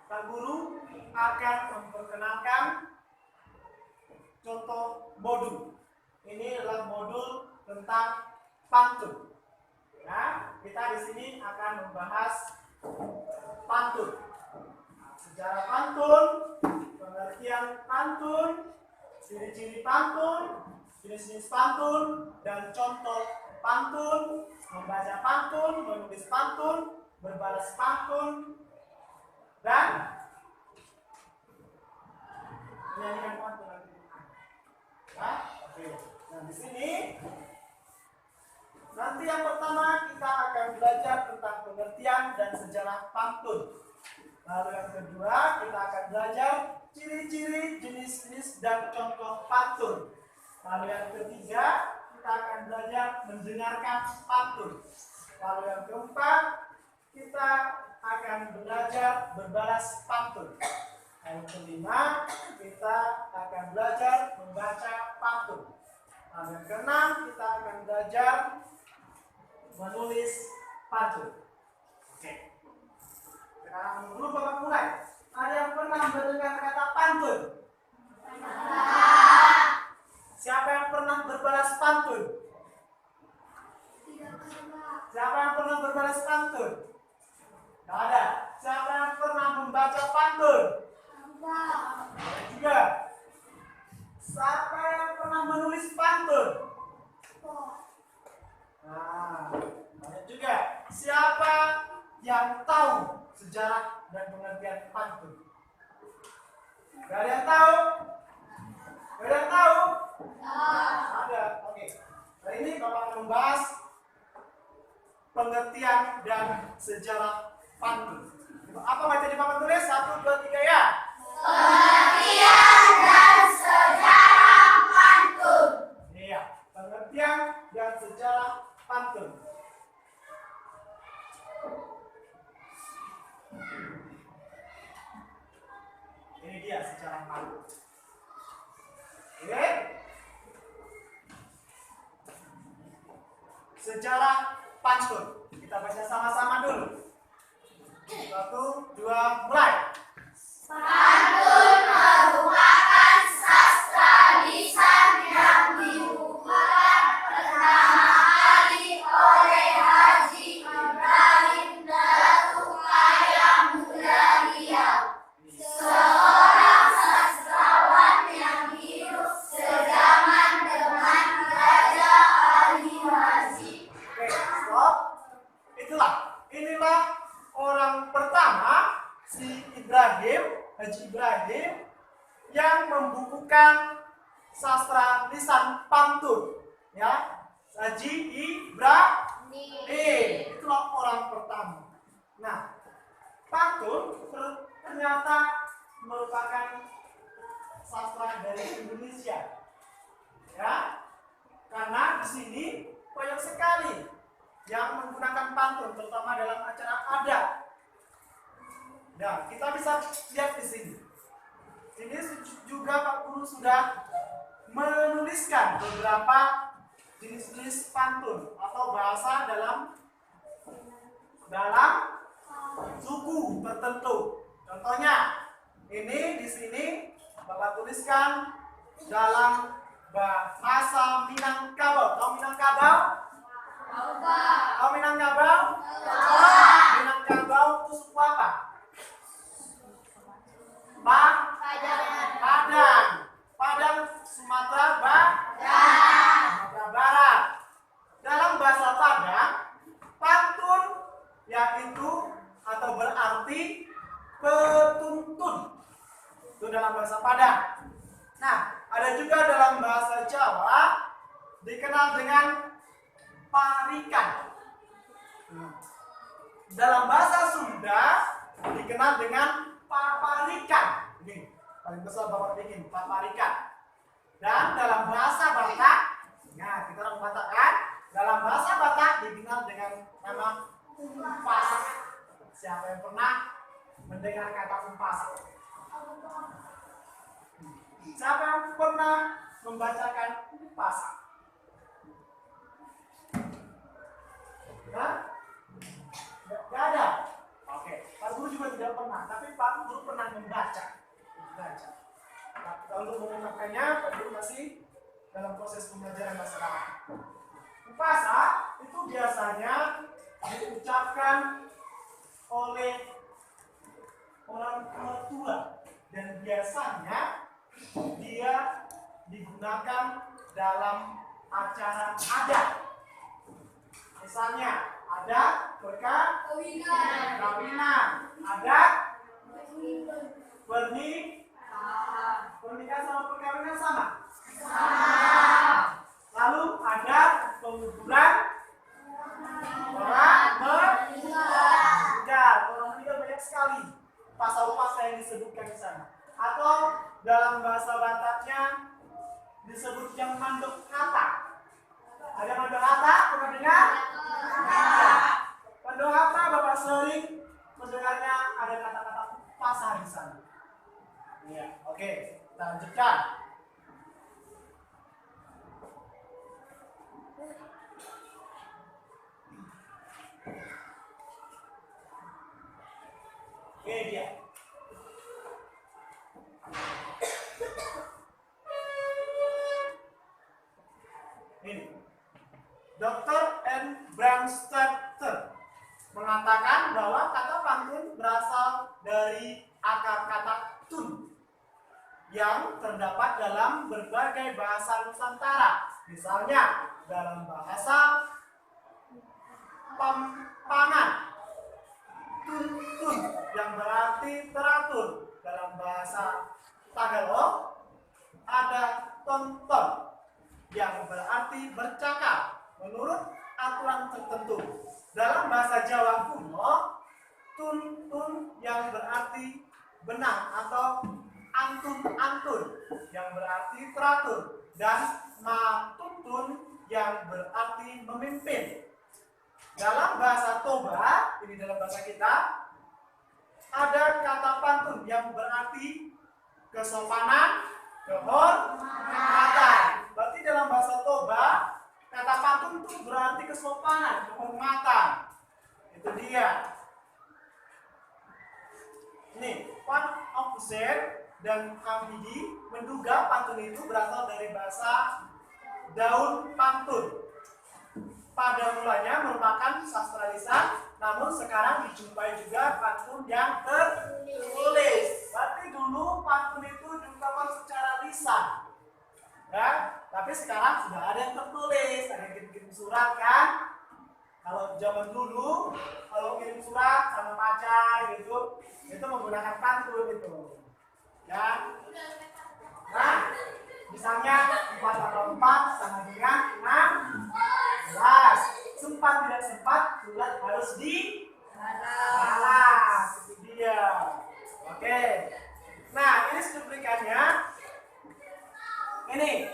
Pak Guru akan memperkenalkan contoh modul. Ini adalah modul tentang pantun. Ya, kita di sini akan membahas pantun. Sejarah pantun, pengertian pantun, ciri-ciri pantun, jenis-jenis pantun, dan contoh pantun, membaca pantun, menulis pantun, berbalas pantun, dan menyanyikan pantun. Ya, oke. Nah, di sini nanti yang pertama kita akan belajar tentang pengertian dan sejarah pantun. Lalu yang kedua kita akan belajar ciri-ciri, jenis-jenis, dan contoh pantun. Lalu yang ketiga kita akan belajar mendengarkan pantun. Lalu yang keempat kita akan belajar berbalas pantun. Lalu kelima kita akan belajar membaca pantun. Lalu yang keenam kita akan belajar menulis pantun. Oke. Sekarang dulu Bapak mulai. Ada yang pernah mendengar kata pantun? Siapa yang pernah berbalas pantun? Siapa yang pernah berbalas pantun? Tidak ada. Siapa yang pernah membaca pantun? Juga. Siapa yang pernah menulis pantun? Nah, banyak juga. Siapa yang tahu sejarah dan pengertian pantun? Gak ada yang tahu? Gak ada yang tahu? Ada. Oke. Hari ini Bapak akan membahas pengertian dan sejarah pantun. Apa baca di Bapak tulis? 1, 2, 3 ya. Pengertian dan sejarah pantun. Iya, pengertian dan sejarah pantun. Ini dia sejarah pantun. Oke. Sejarah pantun. Kita baca sama-sama dulu. 1, 2, mulai. Pantun merupakan sastra lisan yang dibukukan pertama kali oleh Haji Ibrahim Datukaya Muda Riau, seorang sastrawan yang hidup sezaman dengan Raja Ali Wajid. Oke, stop. Inilah orang pertama, si Haji Ibrahim, yang membukukan sastra lisan pantun. Ya, Haji Ibrahim. Itulah orang pertama. Nah, pantun ternyata merupakan sastra dari Indonesia. Ya, karena di sini banyak sekali yang menggunakan pantun, terutama dalam acara adat. Nah, kita bisa lihat di sini. Ini juga Pak Guru sudah menuliskan beberapa jenis-jenis pantun atau bahasa dalam suku tertentu. Contohnya, ini di sini Bapak tuliskan dalam bahasa Minangkabau. Tahu Minangkabau? Tahu Minangkabau? Minangkabau itu suku apa? Padang, Sumatera Barat. Dalam bahasa Padang, pantun yaitu atau berarti petuntun. Itu dalam bahasa Padang. Nah, ada juga dalam bahasa Jawa dikenal dengan parikan. Dalam bahasa Sunda dikenal dengan paparikan. Ini paling besar Bapak bikin paparikan. Dan dalam bahasa Batak, nah kita orang Batak kan, dalam bahasa Batak dikenal dengan nama umpas. Siapa yang pernah mendengar kata umpas? Siapa yang pernah membacakan umpas? Hah? Gak ada. Oke. Pak Guru juga tidak pernah, tapi Pak Guru pernah membaca. Nah, kalau mengungkapkannya, Pak Guru masih dalam proses pembelajaran bahasa Arab. Upasa itu biasanya diucapkan oleh orang tua dan biasanya dia digunakan dalam acara adat. Misalnya ada perkawinan, ada pernikahan sama perkawinan sama. Lalu ada penguburan orang meninggal. Orang meninggal banyak sekali pasal-pasal yang disebutkan di sana. Atau dalam bahasa Bataknya disebut yang mandok kata. Ada mandok kata, pernah dengar? Mandok kata Bapak sering mendengarnya ada kata-kata pasar di sana. Iya, oke, kita lanjutkan. Oke, dia. Ini. Dr. N. Brandstatter mengatakan bahwa kata pantun berasal dari akar kata tun yang terdapat dalam berbagai bahasa Nusantara. Misalnya dalam bahasa Pampangan, tun yang berarti teratur. Dalam bahasa Tagalog ada tonton yang berarti bercakap menurut aturan tertentu. Dalam bahasa Jawa kuno, tun yang berarti benang atau antun yang berarti teratur, dan matutun yang berarti memimpin. Dalam bahasa Toba, ini dalam bahasa kita, ada kata pantun yang berarti kesopanan, kehormatan. Berarti dalam bahasa Toba, kata pantun itu berarti kesopanan, kehormatan. Itu dia. Nih, Van Hussein dan Hamidi menduga pantun itu berasal dari bahasa daun pantun. Pada mulanya merupakan sastra lisan, namun sekarang dijumpai juga pantun yang tertulis. Berarti dulu pantun itu diungkapkan secara lisan, ya. Tapi sekarang sudah ada yang tertulis, ada yang kirim surat kan. Kalau zaman dulu, kalau kirim surat sama pacar gitu, itu menggunakan pantun itu, ya. Nah, misalnya 4 atau 4 sama dengan 16. Sempat tidak sempat, surat harus dibalas. Itu dia. Oke. Nah, ini cuplikannya. Ini.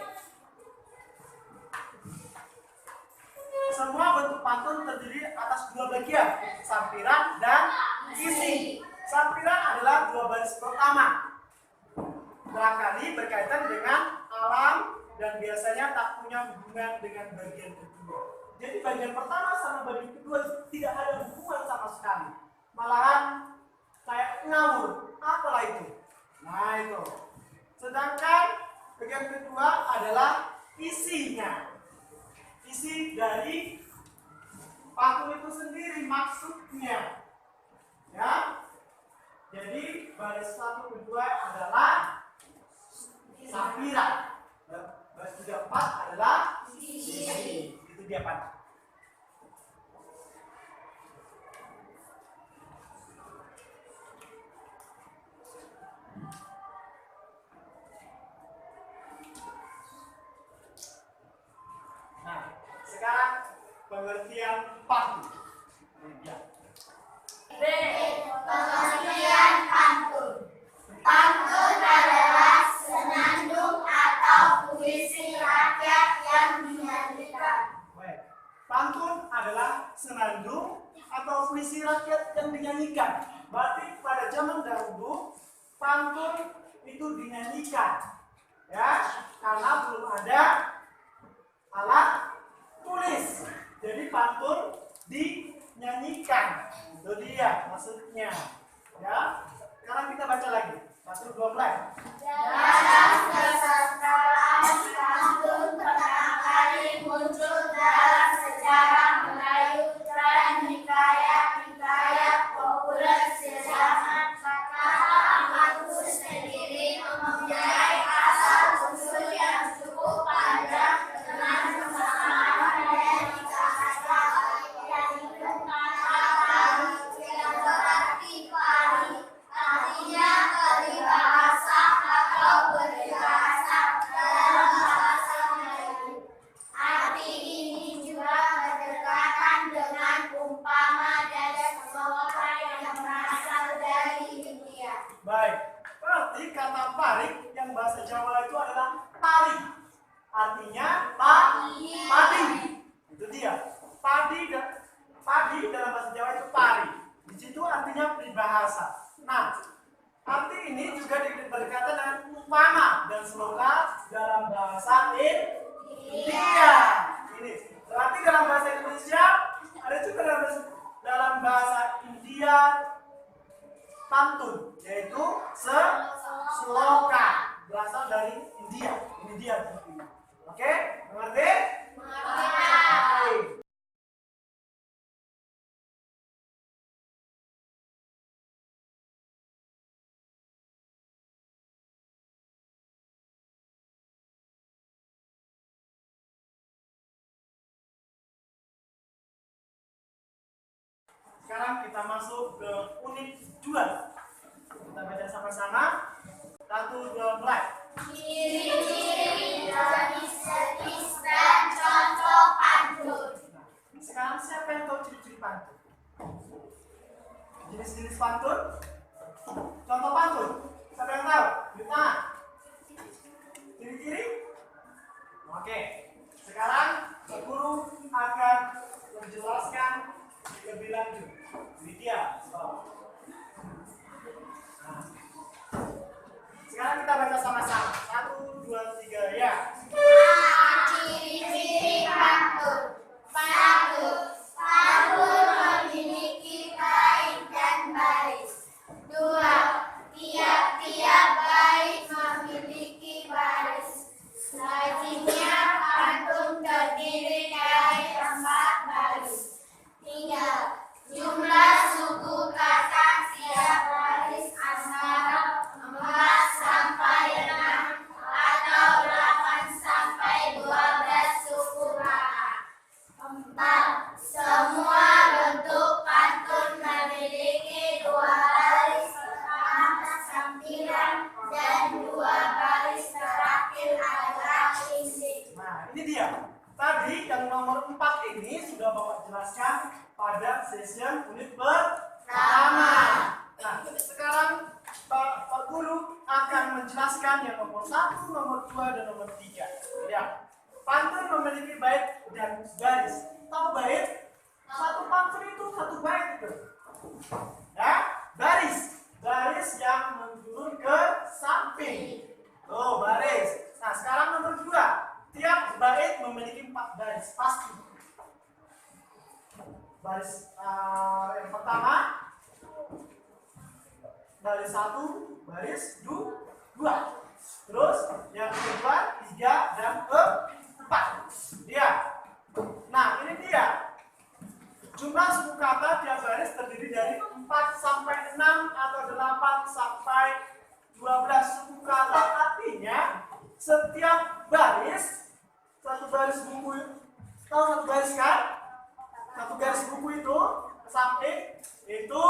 Semua bentuk pantun terdiri atas 2 bagian, sampiran dan isi. Sampiran adalah 2 baris pertama. Barangkali berkaitan dengan alam dan biasanya tak punya hubungan dengan bagian kedua. Jadi bagian pertama sama bagian kedua tidak ada hubungan sama sekali. Malahan kayak ngawur. Apalah itu? Nah itu. Sedangkan bagian kedua adalah isinya. Isi dari pantun itu sendiri, maksudnya. Ya. Jadi baris 1 dan 2 adalah sampiran. Baris 3 4 adalah isi. Itu dia pantun. Nah, sekarang pengertian pantun. Ya. B. Pengertian pantun. Pantun adalah senandung atau puisi rakyat yang dinyanyikan. Baik. Pantun adalah senandung atau puisi rakyat yang dinyanyikan. Berarti pada zaman dahulu pantun itu dinyanyikan, ya, karena belum ada alat tulis. Jadi pantun dinyanyikan. Itu dia maksudnya. Ya, sekarang kita baca lagi. 1, 2, mulai. Dalam kesetaraan pantun pertama kali muncul dalam sejarah Melayu dan hikayat-hikayat populer sejaman. Kata pantun sendiri mempunyai asal-usul yang cukup panjang dengan kesamaan dari kata yang berarti pari, artinya peribahasa atau peribahasa dalam bahasa Melayu. Arti ini juga berdekatan dengan umpama dan sloka yang berasal dari India. Baik, berarti kata parik yang bahasa Jawa itu adalah pari. Artinya padi. Itu dia. Padi dalam bahasa Jawa itu pari. Di situ artinya peribahasa. Nah, arti ini juga berdekatan dengan umpama dan sloka dalam bahasa India. Ini berarti dalam bahasa Indonesia ada juga dalam bahasa India pantun, yaitu sloka, berasal dari India. Ini dia. Oke, mengerti? Baik. Sekarang kita masuk ke unit 2. Kita baca sama-sama. 1, 2, mulai. Ciri-ciri jenis dan contoh pantun. Nah, sekarang siapa yang tahu ciri-ciri pantun? Jenis-jenis pantun? Contoh pantun? Siapa yang tahu? Di tangan. Ciri-ciri? Oke. Sekarang guru akan menjelaskan lebih lanjut. Ini dia. Nah, sekarang kita baca sama-sama. 1, 2, 3, ya. Ciri-ciri pantun. 1. Pantun memiliki bait dan baris. 2. Tiap-tiap bait memiliki baris. Lazimnya pantun terdiri dari 4 baris. 3. Jumlah suku kata tiap baris antara 4 sampai 6 atau 8 sampai 12 suku kata. 4. Semua bentuk pantun memiliki 2 baris pertama sampingan dan 2 baris terakhir adalah inti. Nah, ini dia. Tadi yang nomor 4 ini sudah Bapak jelaskan pada session unit pertama. Nah, sekarang Pak Guru akan menjelaskan yang nomor 1, nomor 2, dan nomor 3. Ya. Pantun memiliki bait dan baris. Tahu bait? Satu pantun itu satu bait itu. Ya, baris. Baris yang menurun ke samping. Oh, baris. Nah, sekarang nomor 2. Tiap bait memiliki 4 baris pasti. Baris yang pertama, baris 1, baris 2. Terus yang kedua, 3, dan 4. Dia. Nah, ini dia. Jumlah suku kata tiap baris terdiri dari 4 sampai 6 atau 8 sampai 12 suku kata. Artinya setiap baris, satu baris buku, tahu satu baris kan? Satu garis buku itu samping itu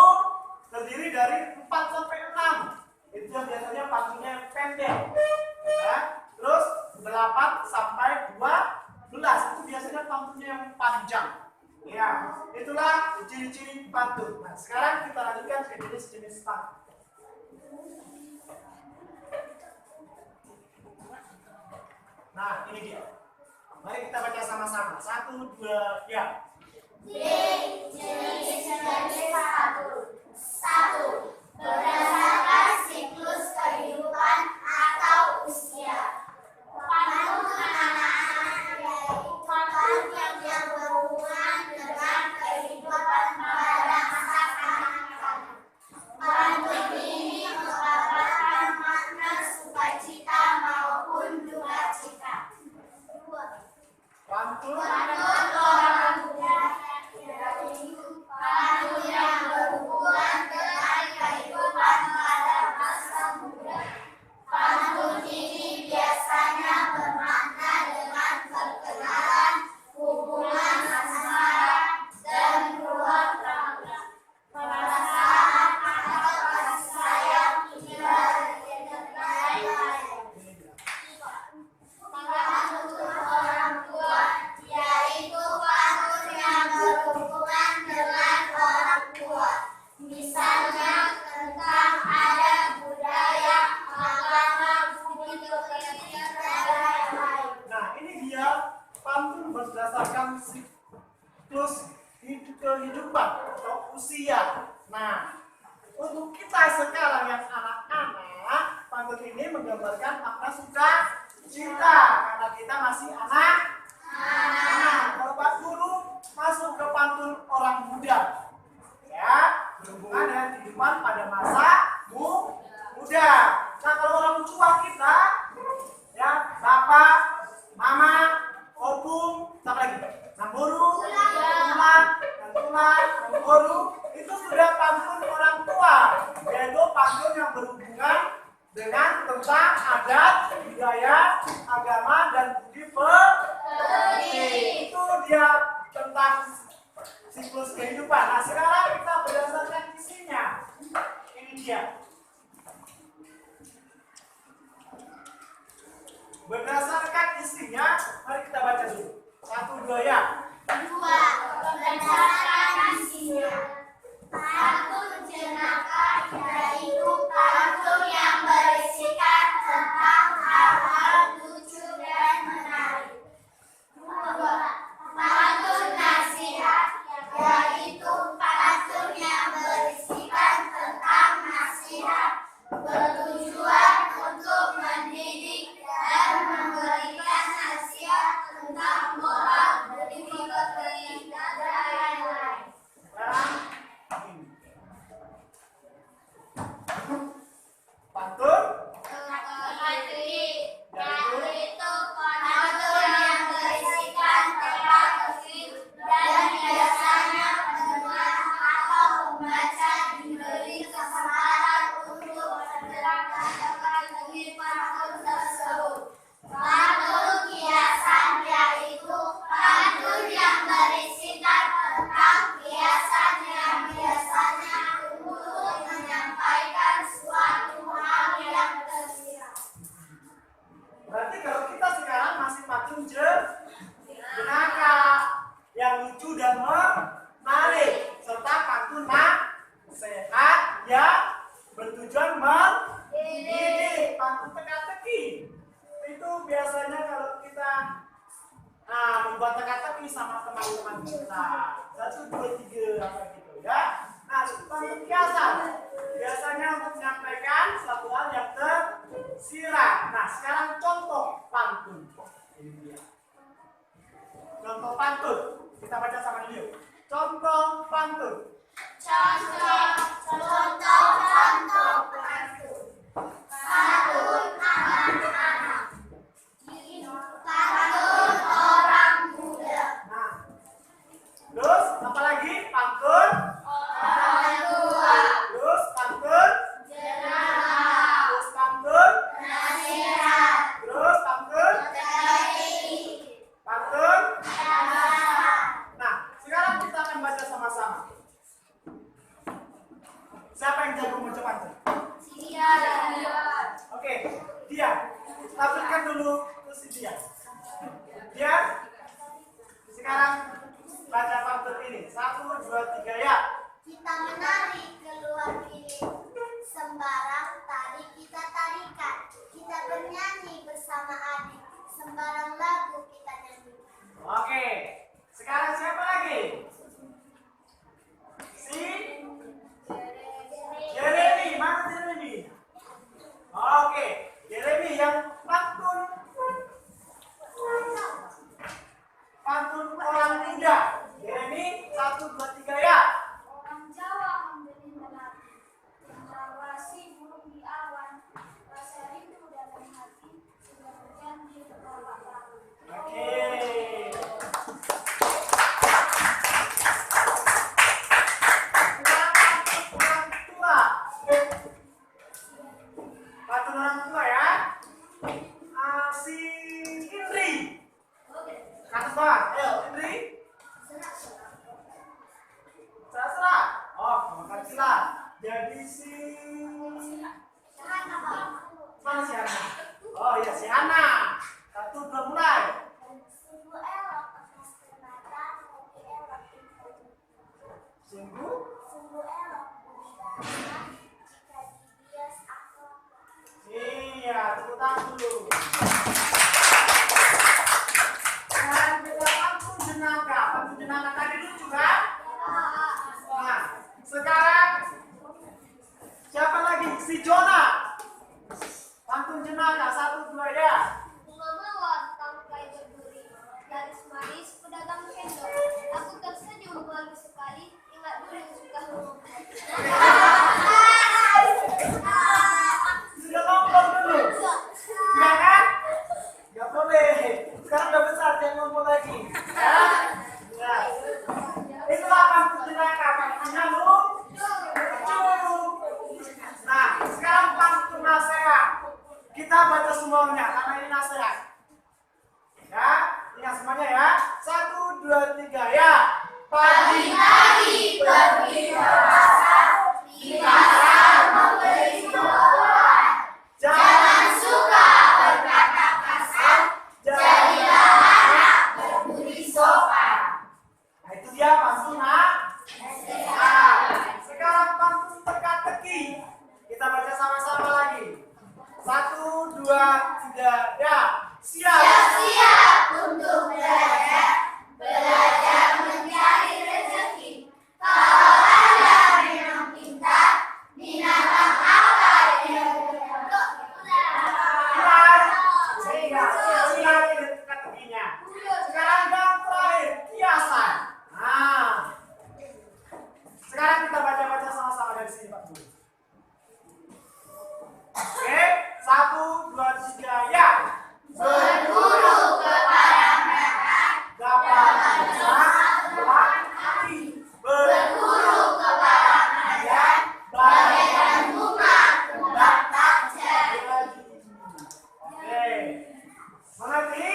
terdiri dari 4 sampai 6. Itu yang biasanya pantunnya pendek. Ya. Terus 8 sampai 12 itu biasanya pantunnya yang panjang. Ya, itulah ciri-ciri pantun. Nah, sekarang kita lanjutkan ke jenis-jenis pantun. Nah, ini dia. Mari kita baca sama-sama. 1, 2, ya. Jenis 1. 1. Berdasarkan siklus kehidupan atau usia. Pantun anak-anak yaitu pantun yang berhubungan dengan kehidupan pada masa kanak-kanak. usia. Nah, untuk kita sekarang yang anak-anak, pantun ini menggambarkan makna sukacita karena kita masih anak. Kalau Pak Guru masuk ke pantun orang muda, ya berhubungan dengan kehidupan pada masa muda. Nah, kalau orang tua kita, ya bapak, mama, opung, apa lagi? Namburu, tulang, namburu, itu sudah pantun orang tua, yaitu pantun yang berhubungan dengan tentang adat, budaya, agama, dan budi pekerti. Itu dia tentang siklus kehidupan. Nah, sekarang kita berdasarkan isinya. Ini dia. Berdasarkan isinya, mari kita baca dulu. 1, 2 ya. 2. Berdasarkan isinya. Pantun jenaka yaitu pantun yang berisikan tentang hal-hal lucu dan menarik. 2. Pantun nasihat yaitu pantun yang berisikan tentang nasihat bertujuan untuk mendidik dan memberikan nasihat tentang moral, budi pekerti, dan lain-lain. Pantun yaitu pantun yang berisikan teka-teki dan biasanya pendengar atau pembaca diberi kesempatan untuk menerangkan teka-teki pantun tersebut. Pantun kiasan yaitu pantun yang berisikan tentang kiasan yang biasanya untuk menyampaikan suatu hal yang tersirat. berarti kalau kita sekarang masih pantun jenaka yang lucu dan menarik, serta pantun nasihat yang bertujuan mendidik. Pantun teka-teki itu biasanya kalau kita membuat teka-teki sama teman-teman kita 1, 2, 3 apa gitu ya. Nah, pantun kiasan biasanya untuk menyampaikan suatu hal yang tersirat. Nah, sekarang contoh pantun. Ini dia. Contoh pantun. Kita baca sama dulu. Contoh pantun. Contoh pantun. Pantun anak-anak. Pantun orang muda. Nah, terus apa lagi? Pantun. Orang tua. Terus pantun. Jenaka. Terus pantun. Nasihat. Terus pantun. Teka-teki. Pantun. Nasihat. Nah, sekarang kita akan baca sama-sama. Siapa yang jago baca pantun? Oke, dia. Tampilkan dulu ke si dia. Dia. Sekarang baca pantun ini. 1, 2, 3 ya. Kita menari keluar bilik, sembarang tari kita tarikan. Kita bernyanyi bersama adik, sembarang lagu kita nyanyikan. Oke. Sekarang siapa lagi? Si Jeremy. Mana Jeremy? Oke. Jeremy yang pantun orang muda. Jeremy 1, 2, 3 ya. Orang Jawa membeli melati, cendrawasih burung di awan, rasa rindu dalam hati, sudah berjanji berbawa baru. Oke. Pantun orang tua ya. Si Indri. Atas bawah. Ayo Indri. Serah. Oh, makan sila. Jadi si mana si Hana? Oh iya si Hana. 1, 2 mulai. Sungguh elok emas permata, lebih elok intan. Sungguh. Sungguh elok budi bahasa, jika dibias akhlak. Iya. jenaka. 1, 2, ya. Bunga mawar tangkai berduri, garis manis pedagang cendol. Aku tersenyum malu sekali, ingat dulu suka ngomong. Sudah ngomong dulu. Ya kan? Gak boleh. Sekarang udah besar, jangan ngomong lagi. Ya? Ya. Itulah pantun jenaka. Pantunnya lucu. Nah, sekarang pantun nasihat. Kita baca semuanya karena ini nasihat. Ya, ingat semuanya ya. 1, 2, 3, ya. Pagi-pagi pergi ke pasar, di pasar membeli buah. Jangan suka berkata kasar, jadilah anak berbudi sopan. Nah, itu dia pantun nasihat. Sekarang pantun teka-teki. Kita baca sama-sama lagi. 1, 2, 3, ya. Siap-siap untuk belajar, belajar mencari rezeki. Kalau Anda memang pintar, binatang apa yang Siap ini teka-tekinya. Sekarang yang terakhir, kiasan. Nah, sekarang kita baca-baca sama-sama dari sini, Pak Guru. Oke, 1, 2, 3, ya. berburu kepada mereka, Dapat hati. berburu kepada mereka, bagaikan bunga kembang tak jadi. Oke, mengerti?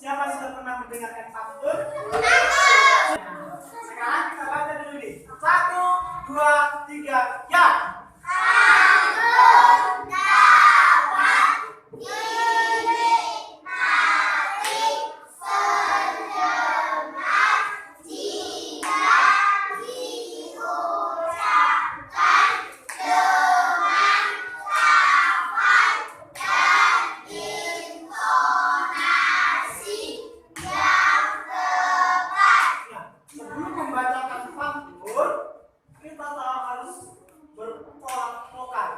Siapa sudah pernah mendengarkan pantun? Sekarang kita baca dulu nih. 1, 2, 3, ya. Nah, sebelum membacakan pantun, kita harus berpola vokal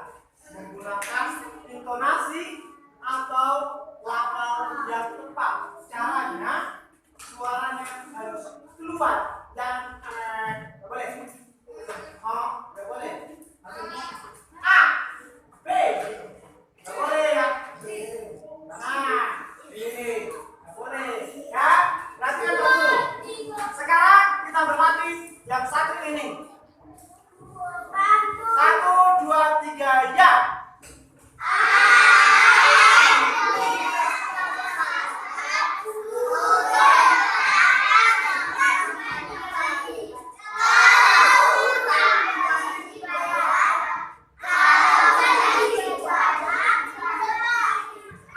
menggunakan intonasi atau lafal yang tepat. Caranya, suaranya harus keluar dan nggak boleh. Oh, nggak boleh. A, B, nggak boleh ya. Nah, ini nggak boleh ya. Perhatikan dulu. Sekarang kita berlatih yang satu ini. 1, 2, 3, ya.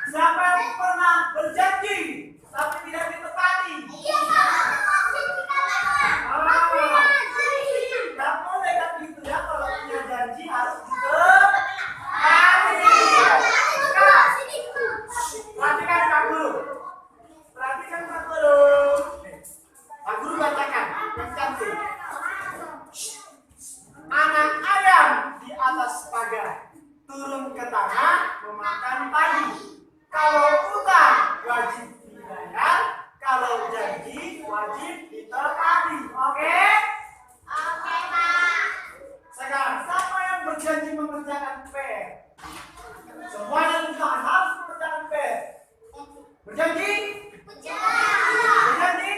Siapa yang pernah berjanji tapi tidak ditepati? Nggak boleh kan gitu ya, kalau punya janji harus ditepati. Perhatikan Pak Guru. Perhatikan Pak Guru. Pak Guru bacakan yang cantik. Anak ayam di atas pagar, turun ke tanah memakan padi. Kalau utang wajib dibayar, kalau janji wajib ditepati. Oke? Sekarang siapa yang berjanji mengerjakan PR? Semuanya juga harus mengerjakan PR. Berjanji? Berjanji?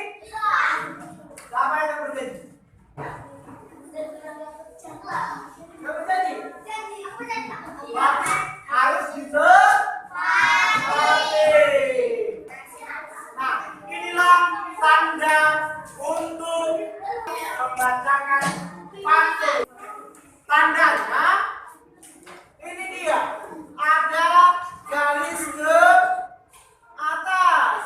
Siapa yang berjanji? Nggak berjanji? Berarti harus ditepati. Nah, inilah tanda untuk membacakan pantun. Tandanya ini dia, ada garis ke atas.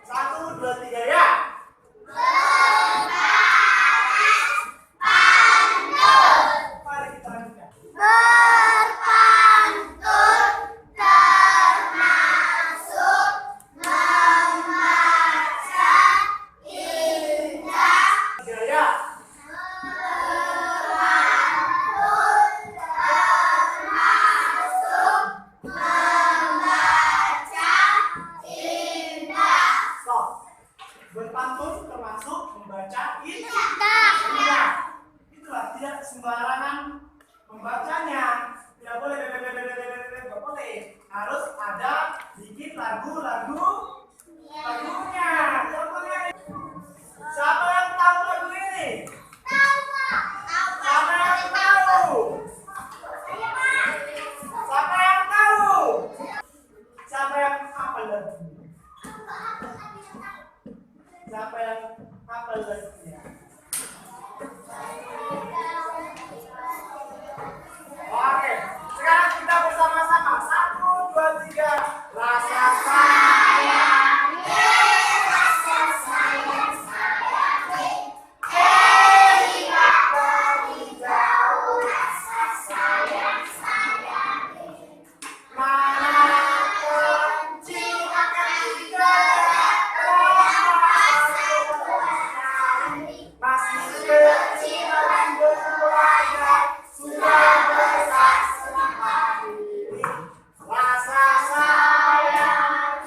1, 2, 3 ya. Mari kita lanjutkan. Berpantun termasuk membaca indah. 3 ya. Berpantun termasuk membaca indah. Stop. Berpantun termasuk membaca indah. Itulah tidak sembarangan membacanya. Tidak boleh tidak boleh. Harus ada bikin lagunya. Tidak boleh. Siapa yang tahu lagu ini? Siapa yang tahu? Siapa yang tahu? Siapa yang hafal lagu ini? Siapa yang hafal lagunya? Oke, sekarang kita bersama-sama. 1, 2, 3. Rasa sayang, rasa sayang, lihat dari jauh. Rasa sayang, mana kecil akan masih kecil dan berwajah sudah besar sendiri. Rasa sayang,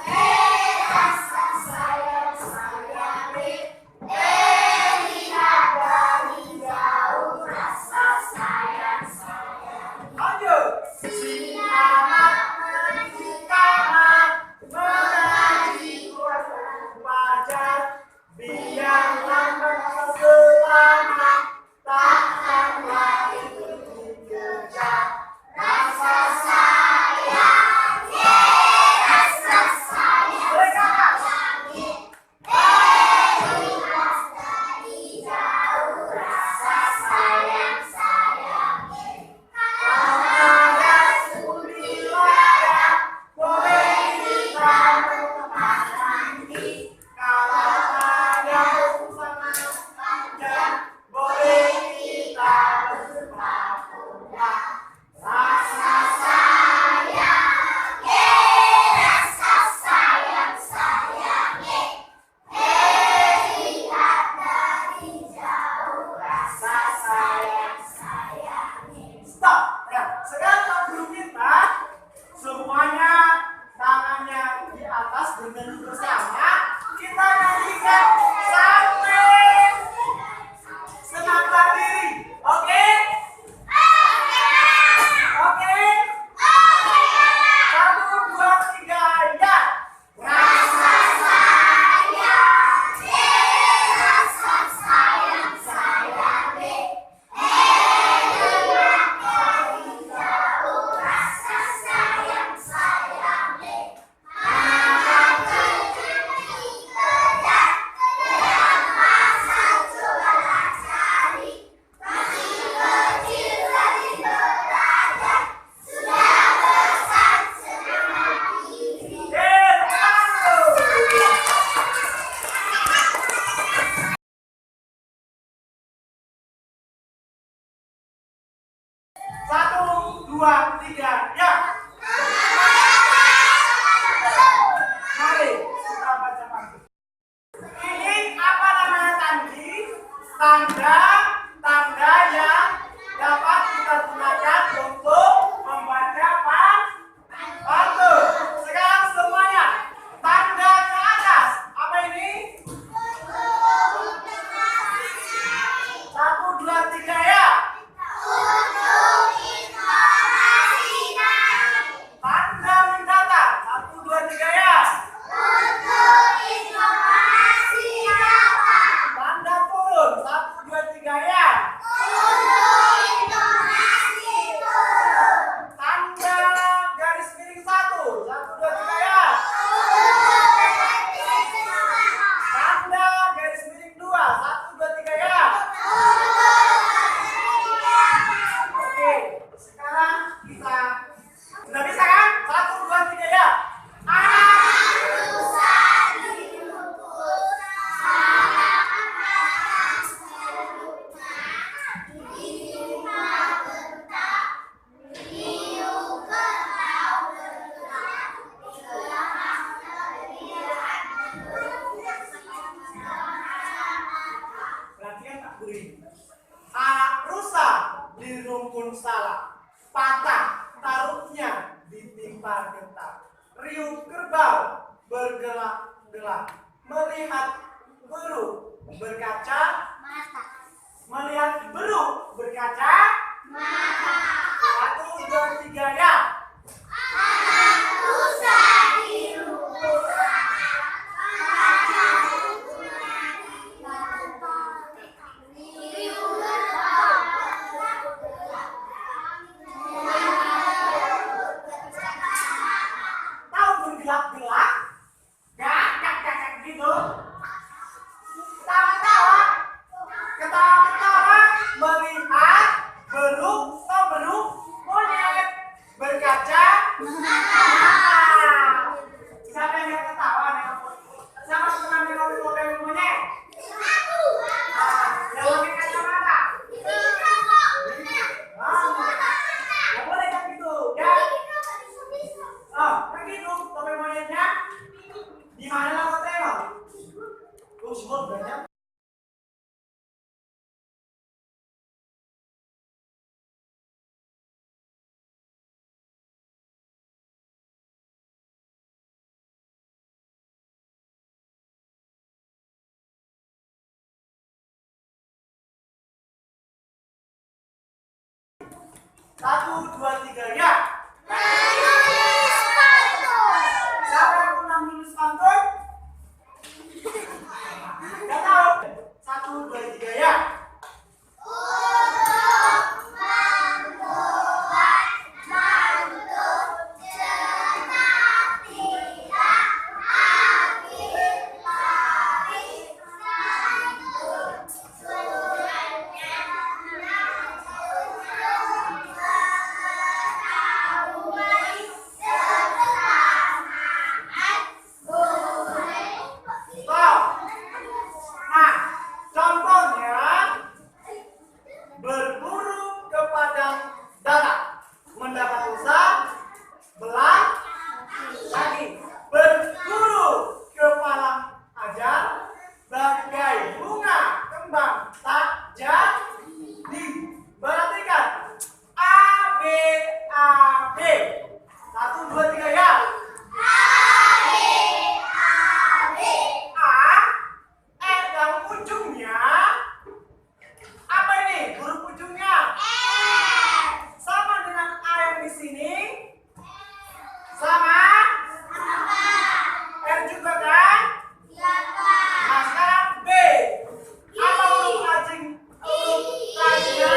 rasa sayang, lihat dari jauh. Rasa sayang, lanjut. Sinar percikan mengaji wajar, biarlah selamat, takkanlah itu dikejar. Rasa sayang, rasa sayang, lihat dari jauh. Rasa sayang, kalau ada suri lada, boleh kita berteman nanti. Kalau ada usaha panjang, boleh kita berpura-pura. Rasa sayang, rasa sayang, lihat dari jauh. Rasa sayang, stop. Ya, sekarang Pak Guru kita semuanya tangannya di atas bernyanyi bersama. Kita nyanyikan sampai senangkan diri. Oke? Oke? 1, 2, 3 ya. Rasa sayang, rasa sayang, lihat dari jauh. Rasa sayang, anak kecil dikejar, dalam masa cobalah cari. Masih kecil lagi belajar, sudah besar senang diri. Satu, dua, tiga, ya. Mari kita baca pantun. Ini apa namanya tadi? Tanda yang dapat kita gunakan untuk membaca pantun. Sekarang semuanya tanda ke atas. Apa ini? 1, 2, 3 ya. Tanda mencatat. 1, 2, 3 ya. Tanda turun. 1, 2, 3 Anak rusa di rumpun salah, patah taruhnya ditimpa getah. Riuh kerbau bergelak-gelak, melihat burung berkaca Mata. melihat burung berkaca. Mata. 1, 2, 3 ya. Anak rusa di rumpun salah, patah taruhnya ditimpa getah. Riuh kerbau bergelak-gelak, melihat burung berkaca. Tahu bergelak-gelak? Gak gitu. Ketawa-tawa, ketawa-tawa melihat burung monyet berkaca. Siapa yang gak ketawa nih? Siapa yang pernah nengok monyet? Yang pakai kacamata. Gak boleh kan gitu, ya? Kan gitu, topeng monyetnya. Di mana lah kau tengok? Tuh, semua banyak. Satu, dua, tiga, ya. Menulis pantun. Siapa yang pernah menulis pantun? Gak tahu. Satu, dua, tiga, ya. Untuk membuat pantun cetak tidak akhir lari pantun sebenarnya pengetahuan kebersamaan boleh. Stop. Nah, contohnya berburu ke padang darat, mendapat usaha belah lagi. Berburu ke palang ajar, bagai bunga kembang tak jadi. Berarti kan A B A B. Satu, dua, tiga, ya. A, yang ujungnya apa ini? Huruf ujungnya sama dengan A yang di sini? Sama? R juga kan? Nah, sekarang B. Apa huruf asing? Huruf lainnya?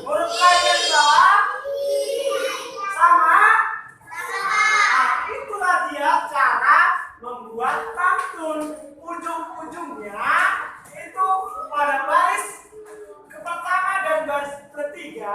Huruf lainnya di bawah? Sama? Nah, itulah dia cara membuat pantun. Ujung-ujungnya itu pada baris pertama dan baris ketiga